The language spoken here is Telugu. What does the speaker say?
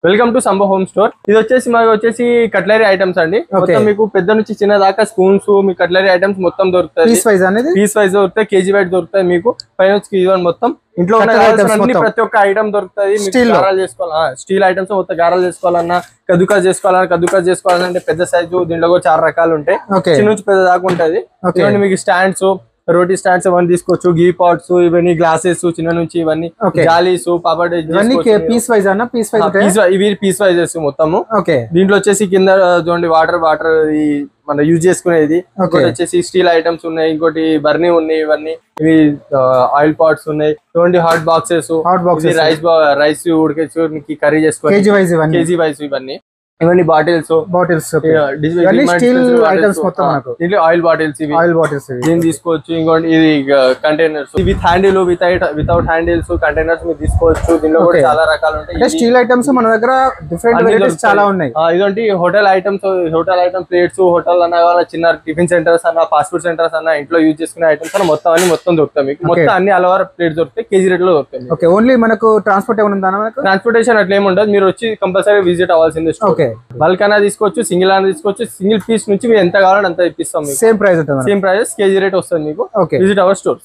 Welcome to Sambhava home store. ఇది వచ్చేసి కట్లరీ ఐటమ్స్ అండి. మొత్తం మీకు పెద్ద నుంచి చిన్న దాకా స్పూన్స్, మీ కట్లరీ ఐటమ్స్ మొత్తం దొరుకుతాయి. పీస్ వైజ్ దొరుకుతాయి, కేజీ వైజ్ దొరుకుతాయి. మీకు పైన మొత్తం ఇంట్లో ఉన్న ప్రతి ఒక్క ఐటమ్ దొరుకుతాయి. గారాలు చేసుకోవాలి, స్టీల్ ఐటమ్స్ మొత్తం గారాలు చేసుకోవాలన్నా, కద్దుకాస్ చేసుకోవాలంటే పెద్ద సైజు. దీంట్లో కూడా చాలా రకాలు ఉంటాయి, చిన్న నుంచి పెద్ద దాకా ఉంటది. మీకు స్టాండ్స్, రోటీ స్టాండ్స్ ఇవన్నీ తీసుకోవచ్చు. గీ పాట్స్, ఇవన్నీ గ్లాసెస్ చిన్న నుంచి, ఇవన్నీ జాలీస్, పాపడ్ పీస్ వైజ్ ఇవి పీస్ వైజెస్ మొత్తము. దీంట్లో వచ్చేసి కింద చూడండి వాటర్ మన యూజ్ చేసుకునేది. ఇంకోటి వచ్చేసి స్టీల్ ఐటమ్స్ ఉన్నాయి, ఇంకోటి బర్నీ ఉన్నాయి, ఇవన్నీ ఇవి ఆయిల్ పాట్స్ ఉన్నాయి. చూడండి హాట్ బాక్సెస్, రైస్ ఉడికేసి కర్రీ చేసుకోవాలి కేజీ వైజ్. ఇవన్నీ బాటిల్స్ ఆయిల్ బాటిల్స్ దీన్ని తీసుకోవచ్చు. ఇంకోటి ఇది containers, with handle without handles containers మీరు తీసుకోవచ్చు. దీనిలో కూడా చాలా రకాలు ఉంటాయి. స్టీల్ ఐటమ్స్ మన దగ్గర డిఫరెంట్ చాలా ఉన్నాయి. ఇదంటే హోటల్ ఐటమ్స్ ప్లేట్స్, హోటల్ అన్న చిన్న టిఫిన్ సెంటర్స్ అన్న, ఫాస్ట్ ఫుడ్ సెంటర్స్ అన్న, ఇంట్లో యూజ్ చేసుకునే ఐటమ్స్ అన్న మొత్తం దొరుకుతాయి. మీకు మొత్తం అన్ని అలవారు ప్లేట్స్ దొరుకుతాయి, కేజీ రేట్ లో దొరుకుతాయి. ఓన్లీ మనకు ట్రాన్స్పోర్ట్ ఏమైనా ట్రాన్స్పోర్టేషన్ అట్లా ఏమి ఉండదు. మీరు వచ్చి కంపల్సరీ విజిట్ అవ్వాల్సిందే. బల్క్ అయినా తీసుకోవచ్చు, సింగిల్ అయినా తీసుకోవచ్చు. సింగిల్ పీస్ నుంచి మీరు ఎంత కావాలంటే అంత ఇప్పిస్తాం. సేమ్ ప్రైస్ కేజీ రేట్ వస్తుంది మీకు. Visit our store.